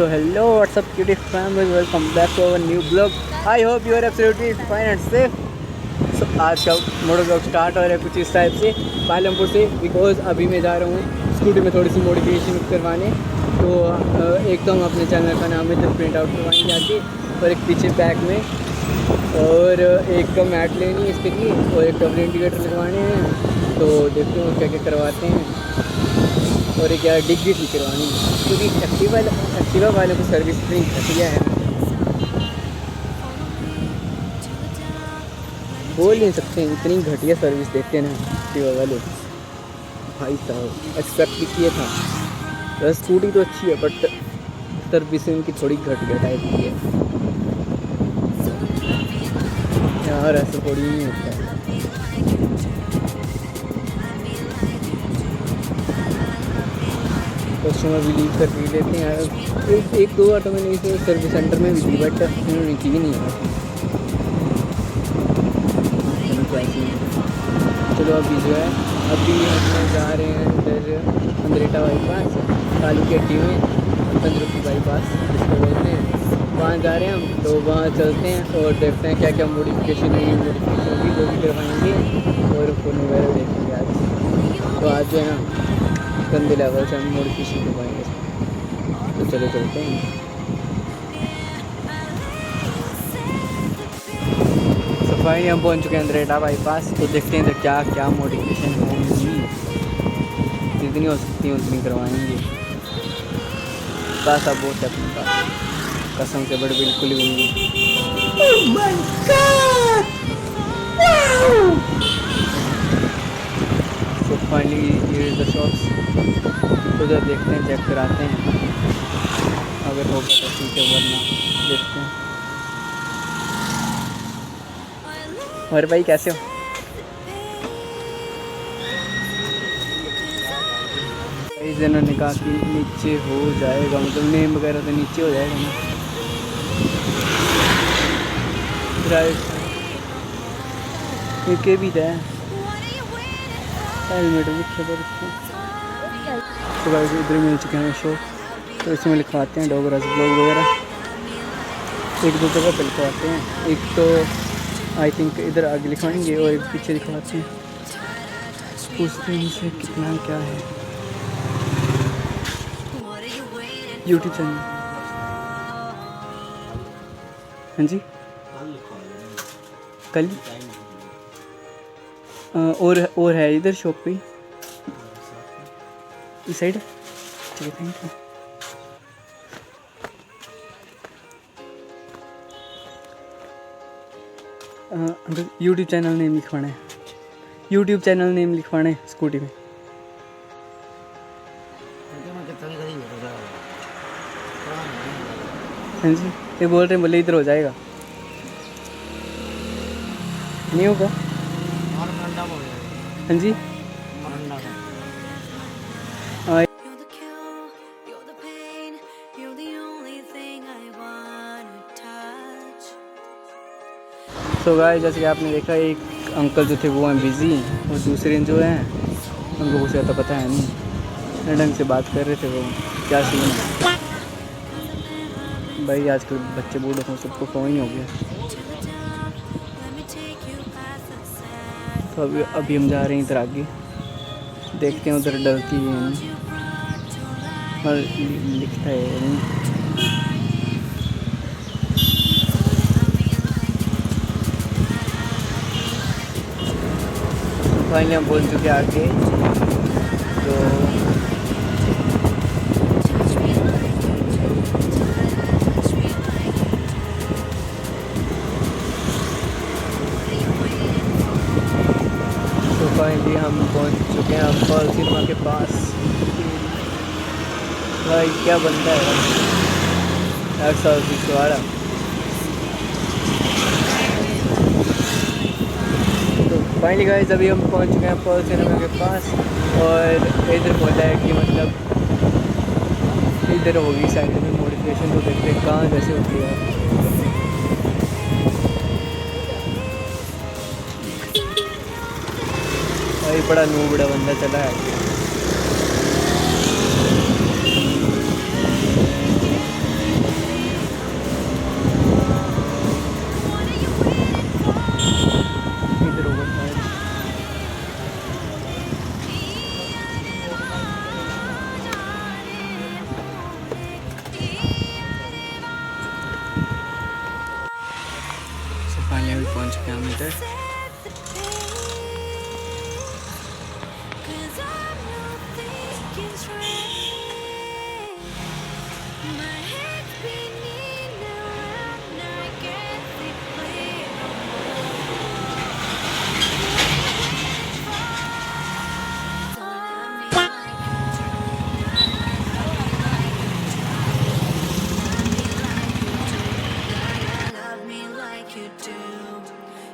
So hello, what's up cutie family, welcome back to our new vlog. I hope you are absolutely fine and safe. So आज का motor blog start हो रहा है कुछ इस type से पालमपुर से, बिकॉज अभी मैं जा रहा हूँ स्कूटी में थोड़ी सी मॉडिफिकेशन करवाने। तो एक तो हम अपने चैनल का नाम इधर प्रिंट आउट करवाएंगे आगे, और एक पीछे बैक में, और एक का मैट लेनी है इसके लिए, और एक डबल इंडिकेटर लगवाने हैं। तो देखते हैं क्या क्या करवाते हैं, और एक यार डिग्गी ठीक करवानी है क्योंकि एक्टिवा वाले को सर्विस इतनी घटिया है, बोल नहीं सकते, इतनी घटिया सर्विस देते हैं ना एक्टिवा वाले भाई साहब। एक्सपेक्ट भी किया था, तो स्कूटी तो अच्छी है बट सर्विस इनकी थोड़ी घटिया टाइप की है यार, ऐसा थोड़ी नहीं होता है। कस्टमर भी लीव कर भी लेते हैं यार, एक दो बार तो मैंने इसे सर्विस सेंटर में भी दी बट उन्होंने की नहीं है। चलो अभी जो है, अभी हम जा रहे हैं इधर अंद्रेटा बाईपास, कालू की हट्टी में पंद्रह बाईपास जिसको बोलते हैं, वहाँ जा रहे हैं हम। तो वहाँ चलते हैं और देखते हैं क्या क्या मॉडिफिकेशन होगी वो भी करवाएंगे, और फ़ोन वगैरह देखेंगे आज। तो आज जो है ना गंदे लेवल से हम मॉडिफिकेशन करवाएंगे, तो चलो चलते हैं। तो फाइनली हम पहुंच चुके हैं अंद्रेटा बाईपास, तो देखते हैं इधर क्या क्या मॉडिफिकेशन होंगी, जितनी हो सकती है उतनी करवाएंगे। बस अब बहुत है अपने पास, कसम से बड़े बिल्कुल ही होंगी। Oh my God! Wow! तो फाइनली ये द शॉप्स, उधर देखते हैं, चेक कराते हैं, अगर होगा तो ठीक है, वरना देखते हैं। और भाई कैसे हो? कई जनों ने कहा कि नीचे हो जाएगा, मतलब नेम वगैरह तो नीचे हो जाएगा ना। राइट ये के भी है, हेलमेट भी खबर इसको। तो गाइस इधर मिल चुके हैं शो, तो इसमें लिखवाते हैं डॉगराज ब्लॉग वगैरह, एक दो जगह पे लिखवाते हैं। एक तो आई थिंक इधर आगे लिखवाएंगे और एक पीछे लिखवाते हैं, पूछते हैं इनसे कितना क्या है। यूट्यूब चैनल, हाँ जी कल, और है इधर शॉप पे इस साइड, ठीक है thank you. YouTube channel name लिखवाना है, यूट्यूब चैनल नेम लिखवाना है स्कूटी में। हाँ जी ये बोल रहे हैं, बोले इधर हो जाएगा, नहीं होगा। हाँ जी तो गाइस जैसे कि आपने देखा, एक अंकल जो थे वो हैं बिज़ी, और दूसरे जो हैं उनको कुछ ज़्यादा पता है नहीं, ढंग से बात कर रहे थे। वो क्या सीन है भाई, आजकल बच्चे बूढ़े हों सबको फ़ोन ही हो गया। तो अभी हम जा रहे हैं इधर आगे, देखते हैं उधर डलती है और लिखता है नहीं। फाइनली हम बोल चुके आगे, तो फाइनली हम पहुंच चुके हैं अब्बाल सिनेमा के पास। भाई क्या बनता है 120 वाला। तो फाइनली गाइस अभी हम पहुंच चुके हैं अब्बाल सिनेमा के पास, और इधर बोला है कि मतलब इधर होगी साइड में मॉडिफिकेशन, तो देखते हैं कहाँ कैसे होती है। भाई बड़ा बड़ा बंदा चला है। पहुंच चुके हैं हम इधर।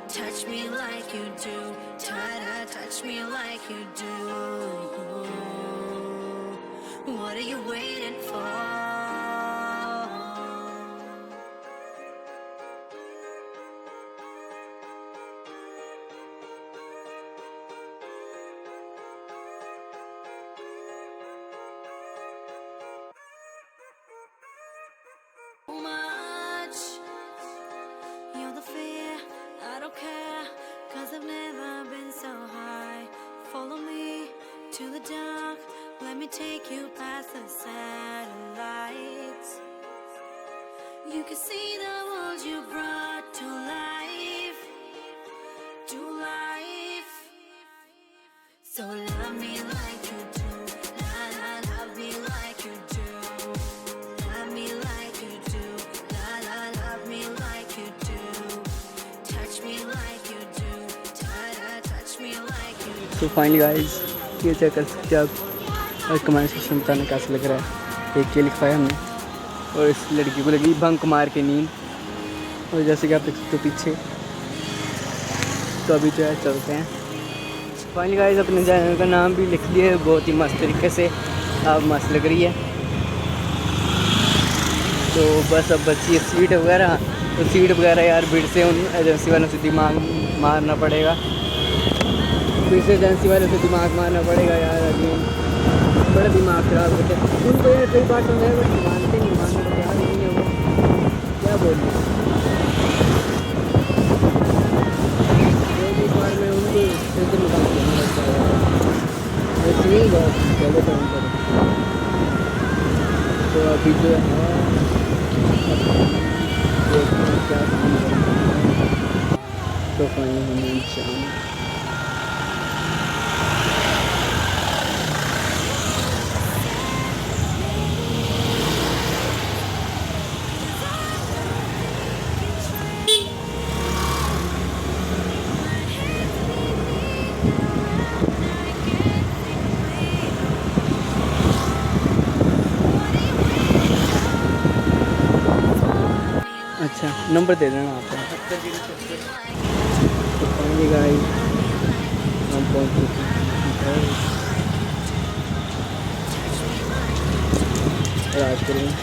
Touch me like you do, touch me like you do. What are you waiting for? Much. You're the fear, I don't care, 'cause I've never been so high. Follow me to the dark, let me take you past the satellites. You can see the world you brought to life, to life. So love me like you do, love me like you do. Love me like you do, love me like you do. Touch me like you do, touch me like you do. तो finally guys ये check कर सकते हैं आप, और comment section में बताना कैसा लग रहा है। एक ये लिखा है हमने, और इस लड़की को लगी बंक मार के नींद, और जैसे कि आप देख सकते हो पीछे। तो अभी जो है चलते हैं। फाइनली गाइस अपने चैनल का नाम भी लिख दिया है बहुत ही मस्त तरीके से, अब मस्त लग रही है। तो बस अब बची है सीट वगैरह, तो सीट वगैरह यार भीड़ से उन एजेंसी वालों से दिमाग मारना पड़ेगा, फिर से एजेंसी वालों से दिमाग मारना पड़ेगा यार। अभी बड़ा दिमाग ख़राब करते हैं उनको यार, कई बार समझाया बट मानते नहीं, मानने को तैयार नहीं है वो, क्या बोलिए। एक बार मैं उनको फिर से निकाल देना लगता है, बहुत गलत है उनका। तो अभी जो है क्या तो फाइनली हमें शाम अच्छा नंबर दे देना आप। तो फाइनली गाइस हम पहुँच चुके हैं राजपुर में।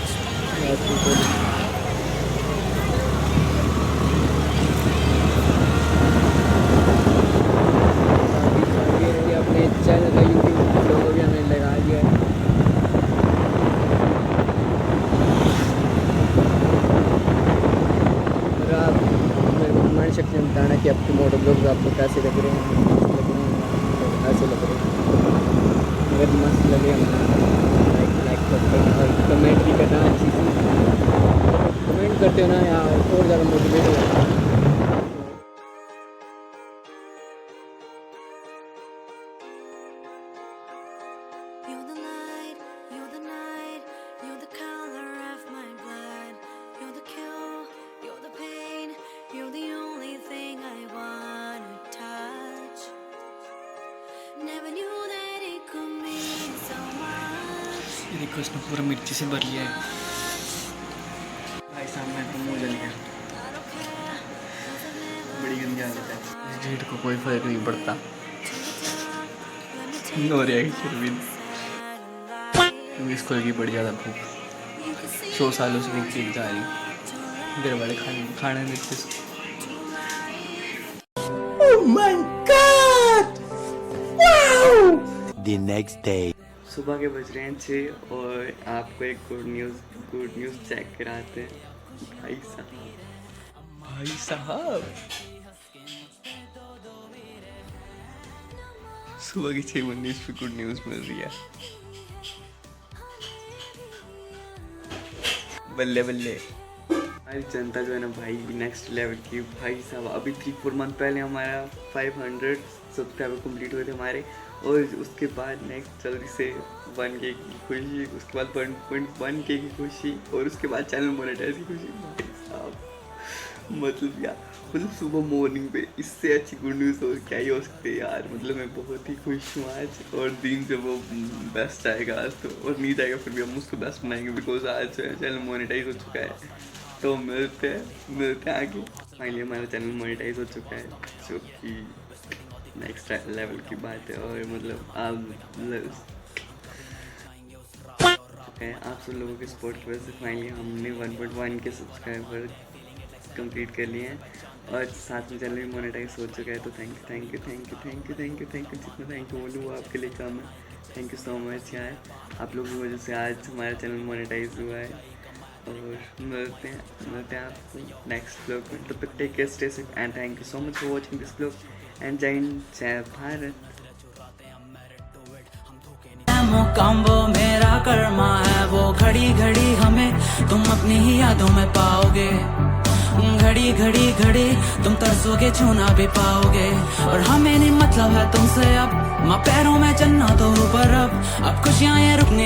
अपने चैनल का यूट्यूब लोगो भी हमने लगा दिया है। कमेंट सेक्शन में बताना कि आपके मोटो ब्लॉग्स आपको कैसे लग रहे हैं, कैसे लग रहे हैं। अगर मस्त लगे लाइक करते हैं और कमेंट भी करना, अच्छी सी कमेंट करते हो ना यार और ज़्यादा मोटिवेट हो जाता है। You're the light, you're the night, you're the color of my blood. You're the cure, you're the pain, you're the only thing I wanna touch. Never knew that it could mean so much. ये देखो इसने पूरा मिर्ची से भर लिया है भाई साहब, मैं तो मुँह जल गया, बड़ी गंदी आदत है। इस डेट को कोई फर्क नहीं पड़ता, नो रिएक्शन विद, क्योंकि इसको लगी बड़ी ज़्यादा भूख, 100 सालों से भूख चीज जा रही, घर वाले खाने देते इसको। Oh my God! Wow! The next day. सुबह के बज रहे हैं 6 और आपको एक गुड न्यूज़ चेक कराते हैं। भाई साहब सुबह की 6:19 पे गुड न्यूज़ मिल रही है। बल्ले बल्ले हमारी जनता जो है ना भाई नेक्स्ट लेवल की भाई साहब। अभी 3-4 मंथ पहले हमारा 500 सब्सक्राइबर कंप्लीट हुए थे हमारे, और उसके बाद नेक्स्ट जल्दी से 1K की खुशी, उसके बाद 1.1K की खुशी, और उसके बाद चैनल मोनेटाइज की खुशी। भाई साहब मतलब यार, मतलब सुबह मॉर्निंग पे इससे अच्छी गुड न्यूज़ और क्या ही हो सकती है यार। मतलब मैं बहुत ही खुश हूँ आज, और दिन से वो बेस्ट आएगा आज तो, और नहीं जाएगा फिर भी हम उसको बेस्ट बनाएंगे, बिकॉज आज जो है चैनल मोनेटाइज हो चुका है। तो मिलते हैं आगे। फाइनली हमारा चैनल मोनेटाइज हो चुका है, जो कि नेक्स्ट लेवल की बात है। और मतलब आप सब लोगों के सपोर्ट की वजह से फाइनली हमने 1.1 के सब्सक्राइबर कंप्लीट कर लिए हैं, और साथ में चैनल भी मोनेटाइज हो चुका है। तो थैंक यू जितना थैंक यू बोलूँ वो आपके लिए कम है। थैंक यू सो मच यार, आप लोगों की वजह से आज हमारा चैनल मोनेटाइज हुआ है। और मिलते हैं आपको नेक्स्ट ब्लॉग में। तब तक take care, stay safe, and thank you so much for watching this blog, and जय हिंद, जय भारत। मुकाम वो मेरा कर्मा है, वो घड़ी घड़ी हमें तुम अपनी ही यादों में पाओगे। घड़ी घड़ी घड़ी तुम तरसोगे, छूना भी पाओगे। और हमें नहीं मतलब है तुमसे अब, माँ पैरों में जन्नत हो ऊपर अब खुशियाँ ये रुकने